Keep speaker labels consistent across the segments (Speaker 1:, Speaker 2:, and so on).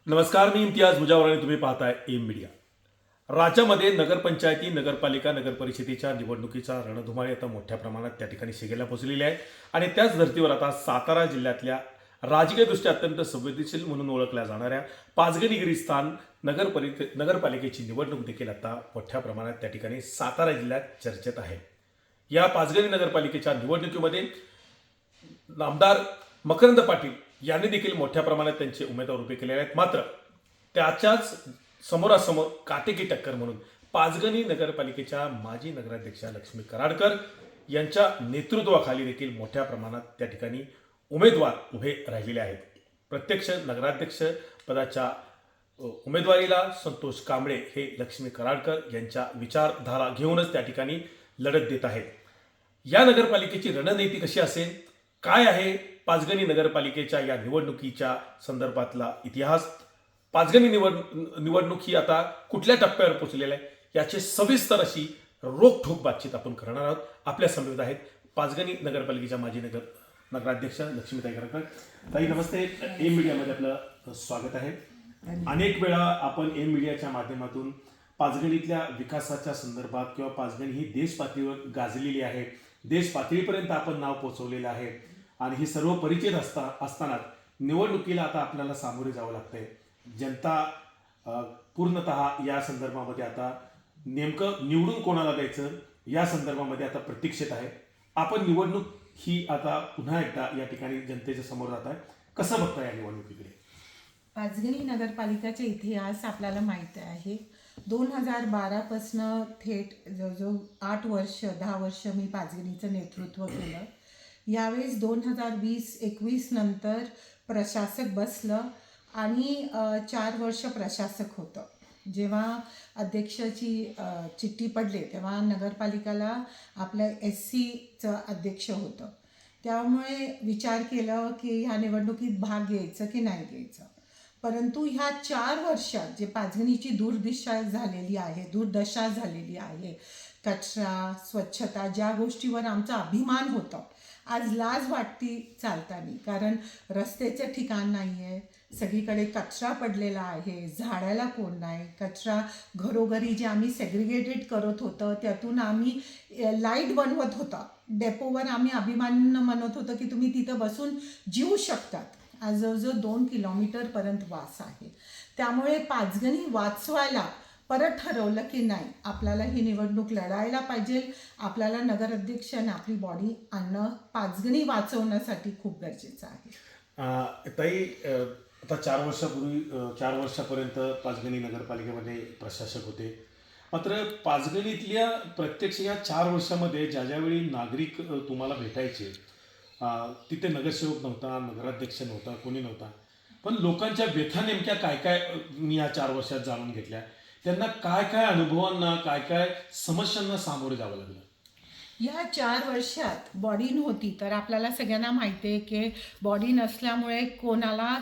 Speaker 1: नमस्कार, मी इम्तियाज मुजावर आणि तुम्ही पाहताय एम मीडिया. राज्यामध्ये नगरपंचायती, नगरपालिका, नगरपरिषदेच्या निवडणुकीचा रणधुमाळी आता मोठ्या प्रमाणात त्या ठिकाणी शिगेला पोहोचलेली आहे. आणि त्याच धर्तीवर आता सातारा जिल्ह्यातल्या राजकीयदृष्ट्या अत्यंत संवेदनशील म्हणून ओळखल्या जाणाऱ्या पाचगणी गिरीस्थान नगरपालिकेची निवडणूक देखील आता मोठ्या प्रमाणात त्या ठिकाणी सातारा जिल्ह्यात चर्चेत आहे. या पाचगणी नगरपालिकेच्या निवडणुकीमध्ये आमदार मकरंद पाटील यांनी देखील मोठ्या प्रमाणात त्यांचे उमेदवार उभे केलेले आहेत. मात्र त्याच्याच समोरासमोर काटेकी टक्कर म्हणून पाचगणी नगरपालिकेच्या माजी नगराध्यक्षा लक्ष्मी कराडकर यांच्या नेतृत्वाखाली देखील मोठ्या प्रमाणात त्या ठिकाणी उमेदवार उभे राहिलेले आहेत. प्रत्यक्ष नगराध्यक्ष पदाच्या उमेदवारीला संतोष कांबळे हे लक्ष्मी कराडकर यांच्या विचारधारा घेऊनच त्या ठिकाणी लढत देत आहेत. या नगरपालिकेची रणनीती कशी असेल, काय आहे पाचगणी नगरपालिकेच्या या निवडणुकीच्या संदर्भातला इतिहास, पाचगणी निवडणूक ही आता कुठल्या टप्प्यावर पोहोचलेली आहे याची सविस्तर अशी रोखठोक बातचीत आपण करणार आहोत. आपल्या समवेत आहेत पाचगणी नगरपालिकेच्या माजी नगराध्यक्ष लक्ष्मीताई कराडकर. ताई नमस्ते, एम मीडियामध्ये आपलं स्वागत आहे. अनेक वेळा आपण एम मीडियाच्या माध्यमातून पाचगणीतल्या विकासाच्या संदर्भात किंवा पाचगणी ही देश पातळीवर गाजलेली आहे, देश पातळीपर्यंत आपण नाव पोहोचवलेलं आहे आणि ही सर्व परिचित असताना निवडणुकीला आता आपल्याला सामोरे जावं लागतंय. जनता पूर्णतः या संदर्भामध्ये आता नेमकं निवडून कोणाला द्यायचं या संदर्भामध्ये आता प्रतीक्षेत आहे. आपण निवडणूक ही आता पुन्हा एकदा या ठिकाणी जनतेच्या समोर जात आहे. कसं बघता या निवडणुकीकडे?
Speaker 2: पाचगणी नगरपालिकाचा इतिहास आपल्याला माहीत आहे. 2012 पासून थेट जवळजवळ 10 वर्ष मी पाचगणीचं नेतृत्व केलं. यावेळेस 2020-21 नंतर प्रशासक बसलं आणि 4 वर्ष प्रशासक होतं. जेव्हा अध्यक्षाची चिठ्ठी पडली तेव्हा नगरपालिकाला आपल्या SCचं अध्यक्ष होतं. त्यामुळे विचार केलं की ह्या निवडणुकीत भाग घ्यायचं की नाही घ्यायचं. परंतु ह्या 4 वर्षात जे पाचगणीची दुर्दशा झालेली आहे, कचरा, स्वच्छता, ज्या गोष्टीवर आमचा अभिमान होता, आज लाज वाटती चालताना. कारण रस्त्याचं ठिकाण नाही आहे, सगळीकडे कचरा पडलेला आहे, झाडायला कोण नाही. कचरा घरोघरी जे आम्ही सेग्रिगेटेड करत होतं त्यातून आम्ही लाईट बनवत होता. डेपोवर आम्ही अभिमानानं म्हणत होतं की तुम्ही तिथं बसून जीवू शकतात. आज जवळजवळ 2 किलोमीटरपर्यंत वास आहे. त्यामुळे पाचगणी वाचवायला परत ठरवलं की नाही, आपल्याला ही निवडणूक लढायला पाहिजे. आपल्याला नगराध्यक्ष आणि आपली बॉडी आणणं पाचगणी वाचवण्यासाठी खूप गरजेचं आहे.
Speaker 1: ताई, आता 4 वर्षापर्यंत पाचगणी नगरपालिकेमध्ये प्रशासक होते. मात्र पाचगणीतल्या प्रत्यक्ष या 4 वर्षामध्ये ज्यावेळी नागरिक तुम्हाला भेटायचे, तिथे नगरसेवक नव्हता, नगराध्यक्ष नव्हता, कोणी नव्हता, पण लोकांच्या व्यथा नेमक्या काय काय मी या 4 वर्षात जाणून घेतल्या. त्यांना काय काय अनुभवांना, काय काय समस्यांना सामोरे जावं लागलं?
Speaker 2: या 4 वर्षात बॉडी नव्हती. तर आपल्याला सगळ्यांना माहिती आहे की बॉडी नसल्यामुळे कोणाला,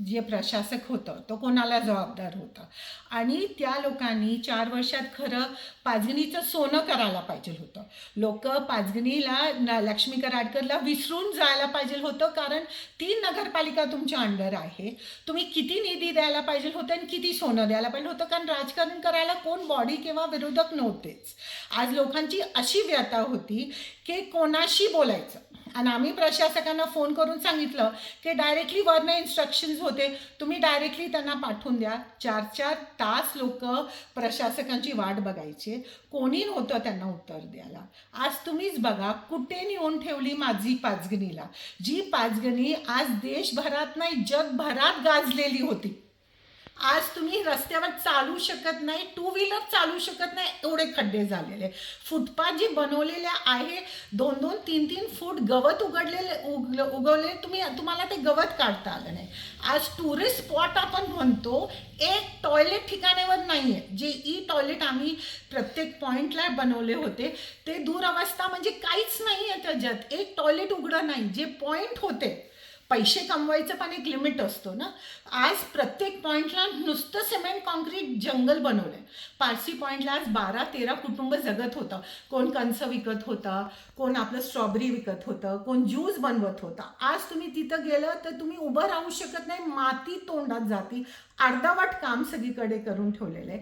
Speaker 2: जे प्रशासक होतं तो कोणाला जबाबदार होता. आणि त्या लोकांनी 4 वर्षात खरं पाचगणीचं सोनं करायला पाहिजे होतं. लोक पाचगणीला, लक्ष्मी कराडकरला विसरून जायला पाहिजे होतं. कारण ती नगरपालिका तुमच्या अंडर आहे. तुम्ही किती निधी द्यायला पाहिजे होतं आणि किती सोनं द्यायला पाहिजे होतं. कारण राजकारण करायला कोण बॉडी किंवा विरोधक नव्हतेच. आज लोकांची अशी व्यथा होती की कोणाशी बोलायचं. आणि आम्ही प्रशासकांना फोन करून सांगितलं की डायरेक्टली वरनं इन्स्ट्रक्शन्स होते, तुम्ही डायरेक्टली त्यांना पाठवून द्या. 4-4 तास लोक प्रशासकांची वाट बघायचे, कोणी नव्हतं त्यांना उत्तर द्यायला. आज तुम्हीच बघा कुठे नेऊन ठेवली माझी पाचगणीला. जी पाचगणी आज देशभरात नाही जगभरात गाजलेली होती. आज तुम्ही रस्त्यावर चालू शकत नाही, 2 व्हीलर चालू शकत नाही, एवढे खड्डे झालेले. फुटपाथ जे बनवलेले आहे 2-2, 3-3 फूट गवत उगवले, तुम्हाला ते गवत काढता आलं नाही. आज टुरिस्ट स्पॉट आपण म्हणतो, एक टॉयलेट ठिकाणावर नाही आहे. जे टॉयलेट आम्ही प्रत्येक पॉईंटला बनवले होते ते दुरवस्था म्हणजे काहीच नाही आहे त्याच्यात. एक टॉयलेट उघडं नाही. जे पॉईंट होते पैसे कमवायचं पण एक लिमिट असतो ना. आज प्रत्येक पॉईंटला नुसतं सिमेंट कॉन्क्रीट जंगल बनवलंय. पारसी पॉईंटला आज 12-13 कुटुंब जगत होतं. कोण कणस विकत होतं, कोण आपलं स्ट्रॉबेरी विकत होतं, कोण ज्यूस बनवत होतं. आज तुम्ही तिथं गेलं तर तुम्ही उभं राहू शकत नाही, माती तोंडात जाती. अर्धवट काम सगळीकडे करून ठेवलेलं आहे.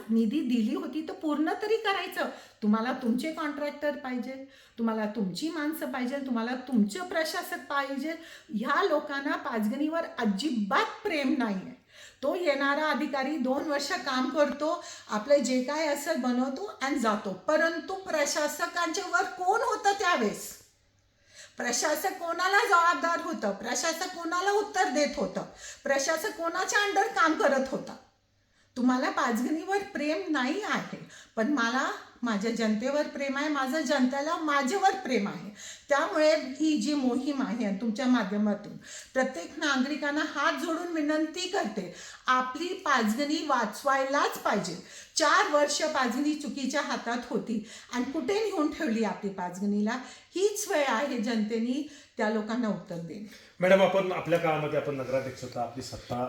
Speaker 2: निधी दिली होती तर पूर्ण तरी करायचं. तुम्हाला तुमचे कॉन्ट्रॅक्टर पाहिजे, तुम्हाला तुमची माणसं पाहिजे, तुम्हाला तुमचं प्रशासक पाहिजे. ह्या लोकांना पाचगणीवर अजिबात प्रेम नाही आहे. तो येणारा अधिकारी 2 वर्ष काम करतो, आपलं जे काय असेल बनवतो आणि जातो. परंतु प्रशासकांच्या वर कोण होतं त्यावेळेस? प्रशासक कोणाला जबाबदार होतं? प्रशासक कोणाला उत्तर देत होतं? प्रशासक कोणाच्या अंडर काम करत होता? तुम्हाला पाचगणीवर प्रेम नाही आहे, पण मला माझ्या जनतेवर प्रेम आहे, माझं जनतेला माझ्यावर प्रेम आहे. त्यामुळे ही जी मोहीम आहे आणि तुमच्या माध्यमातून प्रत्येक नागरिकांना हात जोडून विनंती करते, आपली पाचगणी वाचवायलाच पाहिजे. 4 वर्ष पाचगणी चुकीच्या हातात होती आणि कुठे नेऊन ठेवली आपली पाचगणीला? हीच वेळ आहे जनतेने त्या लोकांना उत्तर देणे.
Speaker 1: मॅडम, आपण आपल्या काळामध्ये आपण नगराध्यक्ष होता, आपली सत्ता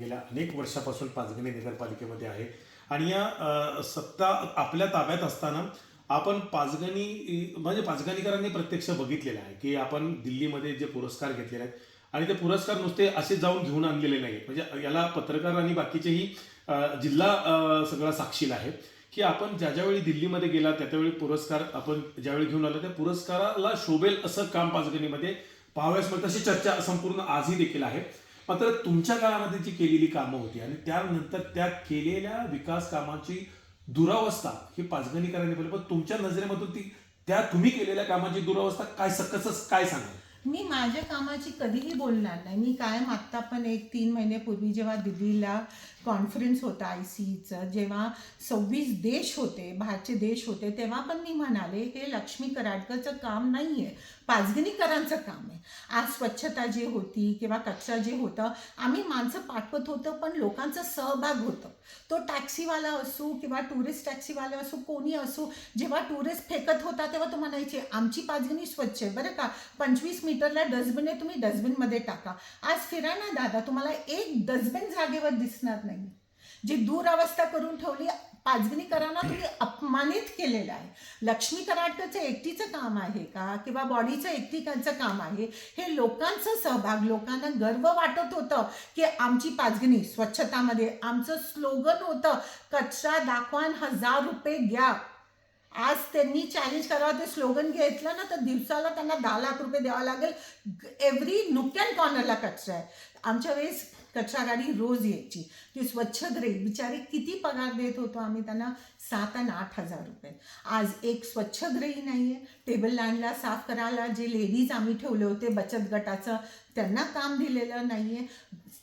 Speaker 1: गेल्या अनेक वर्षापासून पाचगणी नगरपालिकेमध्ये आहे आणि या सत्ता आपल्या ताब्यात असताना आपण म्हणजे पाचगणीकरांनी प्रत्यक्ष बघितलेलं आहे की आपण दिल्लीमध्ये जे पुरस्कार घेतलेले आहेत आणि ते पुरस्कार नुसते असे जाऊन घेऊन आणलेले नाही. म्हणजे याला पत्रकार आणि बाकीचेही जिल्हा सगळा साक्षील आहे की आपण ज्यावेळी दिल्लीमध्ये गेला त्यावेळी पुरस्कार आपण ज्यावेळी घेऊन आलो त्या पुरस्काराला शोभेल असं काम पाचगणीमध्ये पाहाव्यास मिळतं, अशी चर्चा संपूर्ण आजही देखील आहे. मात्र तुमच्या काळामध्ये जी केलेली कामं होती आणि त्यानंतर त्या केलेल्या विकास कामाची दुरावस्था ही पाचगणीकरांनी पाहिली, पण तुमच्या नजरेमधून तुम्ही केलेल्या कामाची दुरावस्था कसं काय सांगाल?
Speaker 2: मी माझ्या कामाची कधीही बोलणार नाही. मी कायम आत्ता पण 1-3 महिन्यापूर्वी जेव्हा दिल्लीला कॉन्फरन्स होता ICEचं, जेव्हा 26 देश होते, बाहेरचे देश होते, तेव्हा पण मी म्हणाले हे लक्ष्मी कराडकरचं काम नाही आहे, पाचगणीकरांचं काम आहे. आज स्वच्छता जी होती किंवा कचरा जे होतं, आम्ही माणसं पाठवत होतं, पण लोकांचा सहभाग होतं. तो टॅक्सीवाला असू किंवा टुरिस्ट टॅक्सीवाला असू, कोणी असू, जेव्हा टुरिस्ट फेकत होता तेव्हा तो म्हणायचे आमची पाचगणी स्वच्छ आहे बरं का, 25 मीटरला डस्टबिन आहे, तुम्ही डस्टबिनमध्ये टाका. आज फिरा ना दादा, तुम्हाला एक डस्टबिन जागेवर दिसणार नाही. जी दुरावस्था करून ठेवली पाचगणीकरांना तुम्ही अपमानित केलेलं आहे. लक्ष्मी कराडकरचं एकटीचं काम आहे का किंवा बॉडीचं एकटीचं काम आहे? हे लोकांचं सहभाग, लोकांना गर्व वाटत होतं की आमची पाचगणी स्वच्छतामध्ये. आमचं स्लोगन होतं कचरा दाखवा 1000 रुपये घ्या. आज त्यांनी चॅलेंज करावं, ते स्लोगन घेतलं ना तर दिवसाला त्यांना 10 लाख रुपये द्यावं लागेल. एव्हरी नूक अँड कॉर्नरला कचरा आहे. आमच्या वेळेस कचरा गाडी रोज यायची, ती स्वच्छग्रही बिचारे किती पगार देत होतो आम्ही त्यांना, 7 आणि 8 हजार रुपये. आज एक स्वच्छग्रही नाही आहे. टेबल लँडला साफ करायला जे लेडीज आम्ही ठेवले होते बचत गटाचं, त्यांना काम दिलेलं नाही आहे.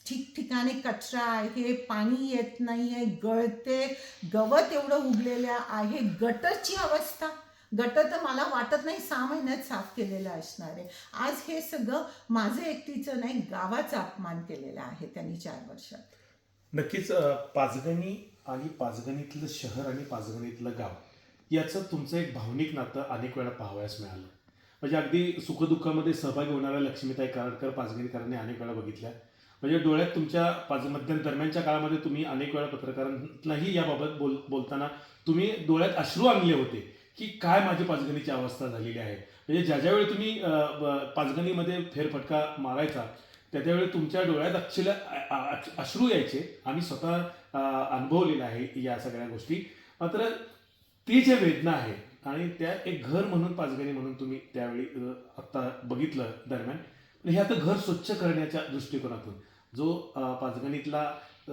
Speaker 2: ठिकठिकाणी कचरा आहे, पाणी येत नाही आहे, गळते, गवत एवढं उगलेलं आहे. गटरची अवस्था, गटर तर मला वाटत नाही 6 महिन्यात साफ केलेलं असणार आहे. आज हे सगळं माझं एकटीचं नाही, गावाचा अपमान केलेला आहे त्यांनी 4 वर्षात.
Speaker 1: नक्कीच पाचगणी आणि पाचगणीतलं शहर आणि पाचगणीतलं गाव याचं तुमचं एक भावनिक नातं अनेक वेळा पाहावयास मिळालं. म्हणजे अगदी सुखदुःखामध्ये सहभागी होणाऱ्या लक्ष्मीताई कराडकर पाचगणीकरांनी अनेक वेळा बघितल्या. म्हणजे डोळ्यात तुमच्या दरम्यानच्या काळामध्ये तुम्ही अनेक वेळा पत्रकारांनाही याबाबत बोलताना तुम्ही डोळ्यात अश्रू आणले होते की काय माझी पाचगणीची अवस्था झालेली आहे. म्हणजे ज्यावेळी तुम्ही पाचगणीमध्ये फेरफटका मारायचा त्यावेळी तुमच्या डोळ्यात अश्रू यायचे. आम्ही स्वतः अनुभवलेलं आहे या सगळ्या गोष्टी. मात्र ती जे वेदना आहे आणि त्या एक घर म्हणून पाचगणी म्हणून तुम्ही त्यावेळी आत्ता बघितलं दरम्यान, हे आता घर स्वच्छ करण्याच्या दृष्टिकोनातून जो पाचगणीतला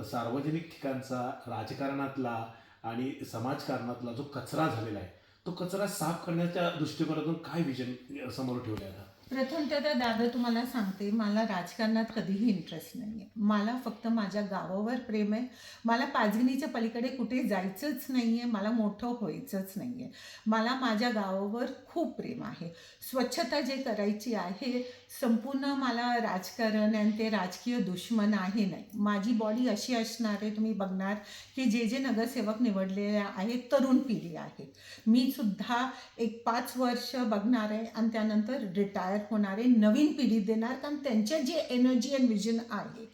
Speaker 1: सार्वजनिक ठिकाणचा, राजकारणातला आणि समाजकारणातला जो कचरा झालेला आहे, तो कचरा साफ करण्याच्या दृष्टिकोनातून काय विजन समोर ठेवलं आहे?
Speaker 2: प्रथमतः तर दादा तुम्हाला सांगते, मला राजकारणात कधीही इंटरेस्ट नाही आहे. मला फक्त माझ्या गावावर प्रेम आहे. मला पाचगणीच्या पलीकडे कुठे जायचंच नाही आहे, मला मोठं व्हायचंच नाही आहे. मला माझ्या गावावर खूप प्रेम आहे. स्वच्छता जे करायची आहे संपूर्ण मला राजकारण आणि ते राजकीय दुश्मन आहे नाही. माझी बॉडी अशी असणार आहे, तुम्ही बघणार की जे जे नगरसेवक निवडलेले आहेत तरुण पिढी आहे. मी सुद्धा एक 5 वर्ष बघणार आहे आणि त्यानंतर रिटायर होणार आहे, नवीन पिढी देणार, कारण त्यांच्या जे एनर्जी अँड विजन आहे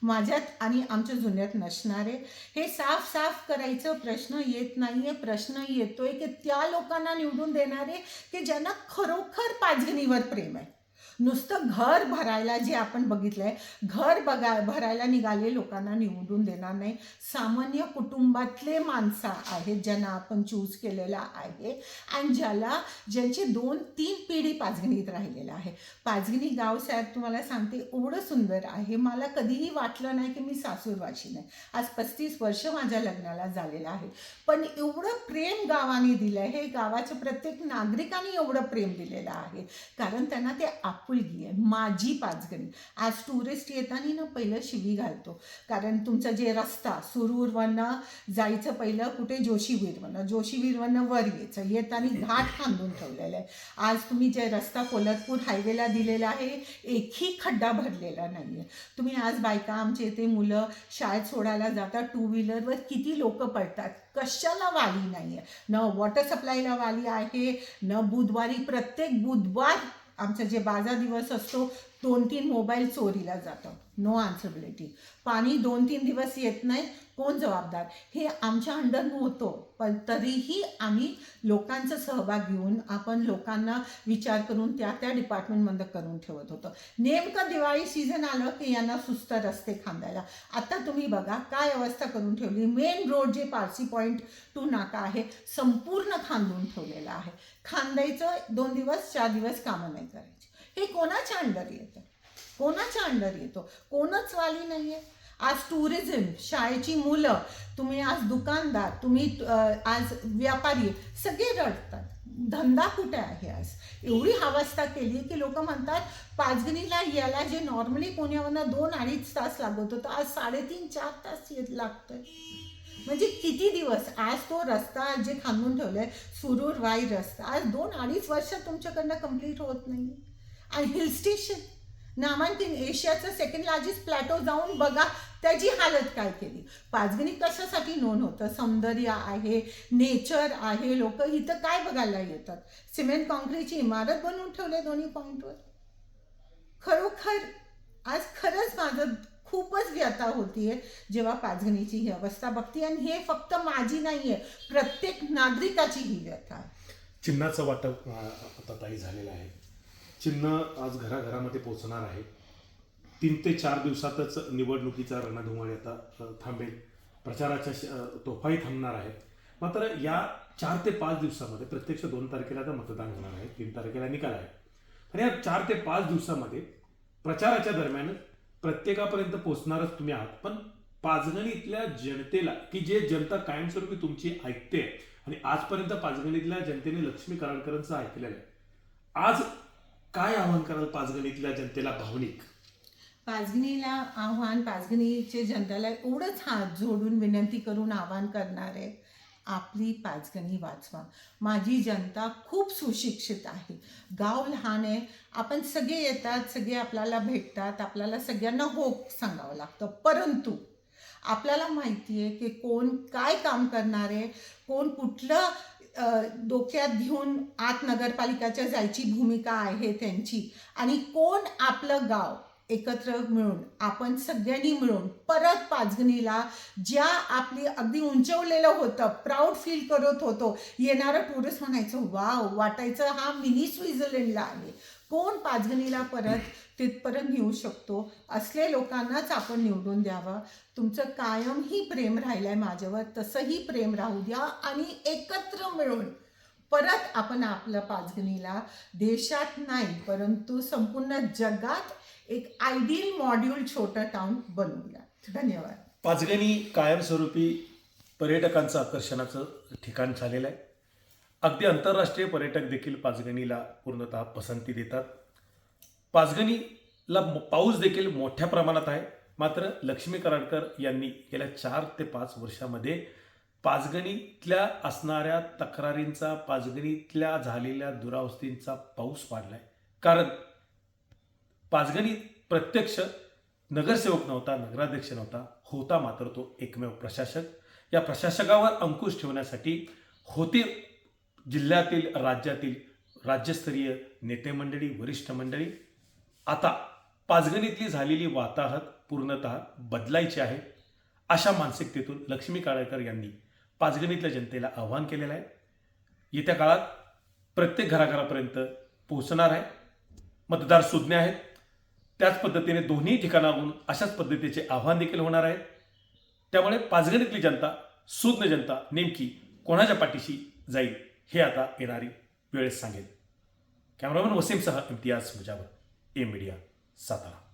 Speaker 2: माझ्यात आणि आमच्या जुन्यात नसणार आहे. हे साफ साफ करायचं प्रश्न येत नाही आहे. प्रश्न येतोय की त्या लोकांना निवडून देणारे की ज्यांना खरोखर पाचगणीवर प्रेम आहे. नुसतं घर भरायला जे आपण बघितलं आहे, घर भरायला निघाले लोकांना निवडून देणार नाही. सामान्य कुटुंबातले माणसं आहेत ज्यांना आपण चूज केलेला आहे आणि ज्यांची 2-3 पिढी पाचगणीत राहिलेलं आहे. पाचगणी गाव साहेब तुम्हाला सांगते एवढं सुंदर आहे. मला कधीही वाटलं नाही की मी सासूरवाशी नाही. आज 35 वर्ष माझ्या लग्नाला झालेलं आहे, पण एवढं प्रेम गावाने दिलं आहे. हे गावाच्या प्रत्येक नागरिकाने एवढं प्रेम दिलेलं आहे, कारण त्यांना ते आपुलकी आहे. माझी पाचगणी आज टुरिस्ट येताना ना पहिलं शिवी घालतो, कारण तुमचं जे रस्ता सुरूरवरनं जायचं पहिलं कुठे जोशीवीरवरनं वर यायचं, येताना घाट खांदून ठेवलेलं आहे. आज तुम्ही जे रस्ता कोल्हापूर हायवेला दिलेला आहे एकही खड्डा भरलेला नाही आहे. तुम्ही आज बायका आमच्या इथे मुलं शाळेत सोडायला जातात, 2 व्हीलरवर किती लोक पडतात. कशाला वाली नाही आहे, न वॉटर सप्लायला वाली आहे, न बुधवारी प्रत्येक बुधवार आमचा जे बाजार दिवस असतो 2-3 मोबाईल चोरीला जातं. नो आन्सरबिलिटी. पाणी 2-3 दिवस येत नाही, कोण जबाबदार? हे आमच्या अंडर नव्हतं, पण तरीही आम्ही लोकांचा सहभाग घेऊन आपण लोकांना विचार करून त्या डिपार्टमेंटमध्ये करून ठेवत होतं. नेमकं दिवाळी सीझन आलं की यांना सुस्त रस्ते खांदायला. आता तुम्ही बघा काय अवस्था करून ठेवली. मेन रोड जे पारसी पॉईंट टू नाका आहे संपूर्ण खांदून ठेवलेलं आहे. खांदायचं 2 दिवस 4 दिवस कामं नाही करायची. हे कोणाच्या अंडर येतं? कोणच वाली नाही आहे. आज टुरिझम, शाळेची मुलं, तुम्ही आज दुकानदार, तुम्ही आज व्यापारी सगळे रडतात. धंदा कुठे आहे? आज एवढी अवस्था केली की लोक म्हणतात पाचगणीला यायला जे नॉर्मली पुण्यावरनं 2-2.5 तास लागत होतं आज 3.5-4 तास लागतोय. म्हणजे किती दिवस? आज तो रस्ता जे खांदून ठेवलाय सुरूर वाई रस्ता आज 2-2.5 वर्षात तुमच्याकडनं कंप्लीट होत नाही. आणि हिल स्टेशन नामांकित एशियाचं 2nd लार्जेस्ट प्लॅटो जाऊन बघा त्याची हालत काय केली. पाचगणी कशासाठी नोंद होतं? सौंदर्य आहे, नेचर आहे. लोक इथं काय बघायला येतात? सिमेंट कॉन्क्रीटची इमारत बनवून ठेवले दोन्ही पॉईंटवर. आज खरंच माझं खूपच व्यथा होतीये जेव्हा पाचगणीची ही अवस्था बघते. आणि हे फक्त माझी नाही आहे, प्रत्येक नागरिकाची ही व्यथा आहे.
Speaker 1: चिन्हाचं वाटप आता ताई झालेलं आहे. चिन्ह आज घराघरामध्ये पोहोचणार आहे. 3 ते 4 दिवसातच निवडणुकीचा रणधुमाळी आता थांबेल. प्रचाराच्या तोफाही थांबणार आहेत. मात्र या 4 ते 5 दिवसामध्ये प्रत्यक्ष 2 तारखेला तर मतदान होणार आहे, 3 तारखेला निकाल आहे. आणि या 4 ते 5 दिवसामध्ये प्रचाराच्या दरम्यान प्रत्येकापर्यंत पोहोचणारच तुम्ही आहात. पण पाचगणीतल्या जनतेला, की जे जनता कायमस्वरूपी तुमची ऐकते आणि आजपर्यंत पाचगणीतल्या जनतेने लक्ष्मी कराडकरांचं ऐकलेलं आहे, आज काय आव्हान कराल पाचगणीतल्या जनतेला भावनिक?
Speaker 2: पाचगणीला आव्हान, पाचगणीचे जनतेला एवढंच हात जोडून विनंती करून आव्हान करणार आहे, आपली पाचगणी वाचवा. माझी जनता खूप सुशिक्षित आहे. गाव लहान आहे, आपण सगळे येतात, सगळे आपल्याला भेटतात, आपल्याला सगळ्यांना हो सांगावं लागतं. परंतु आपल्याला माहिती आहे की कोण काय काम करणार आहे, कोण कुठलं डोक्यात घेऊन आत नगरपालिकाच्या जायची भूमिका आहे त्यांची, आणि कोण आपलं गाव एकत्र मिळून आपण सगळ्यांनी मिळून परत पाचगणीला ज्या आपली अगदी उंचवलेलं होतं, प्राऊड फील करत होतो, येणारं टुरिस्ट म्हणायचं वाव, वाटायचं हा मिनी स्वित्झर्लंडला आहे. कोण पाचगणीला परत तिथपर्यंत नेऊ शकतो, असले लोकांनाच आपण निवडून द्यावं. तुमचं कायमही प्रेम राहिलंय माझ्यावर, तसंही प्रेम राहू द्या आणि एकत्र मिळून परत आपण आपलं पाचगणीला देशात नाही परंतु संपूर्ण जगात एक आयडियल मॉड्यूल छोटं टाउन बनवूया. धन्यवाद.
Speaker 1: पाचगणी कायमस्वरूपी पर्यटकांचं आकर्षणाचं ठिकाण झालेलं आहे. अगदी आंतरराष्ट्रीय पर्यटक देखील पाचगणीला पूर्णतः पसंती देतात. पाचगणीला पाऊस देखील मोठ्या प्रमाणात आहे. मात्र लक्ष्मी कराडकर यांनी गेल्या 4 ते 5 वर्षामध्ये पाचगणीतल्या असणाऱ्या तक्रारींचा, पाचगणीतल्या झालेल्या दुरावस्थींचा पाऊस पाडलाय. कारण पाचगणीत प्रत्यक्ष नगरसेवक नव्हता, नगराध्यक्ष नव्हता, होता मात्र तो एकमेव प्रशासक. या प्रशासकावर अंकुश ठेवण्यासाठी होती जिल्ह्यातील, राज्यातील राज्यस्तरीय नेते मंडळी, वरिष्ठ मंडळी. आता पाचगणीतली झालेली वाताहत पूर्णतः बदलायची आहे, अशा मानसिकतेतून लक्ष्मी काळेकर यांनी पाचगणीतल्या जनतेला आवाहन केलेलं आहे. येत्या काळात प्रत्येक घराघरापर्यंत पोहोचणार आहे. मतदार सुज्ञ आहेत. त्याच पद्धतीने दोन्ही ठिकाणाहून अशाच पद्धतीचे आव्हान देखील होणार आहे. त्यामुळे पाचगणीतली जनता, सुज्ञ जनता नेमकी कोणाच्या पाठीशी जाईल हे आता येणारी वेळच सांगेल. कॅमेरामॅन वसीमसह इम्तियाज मुजावर, ए मीडिया, सातारा.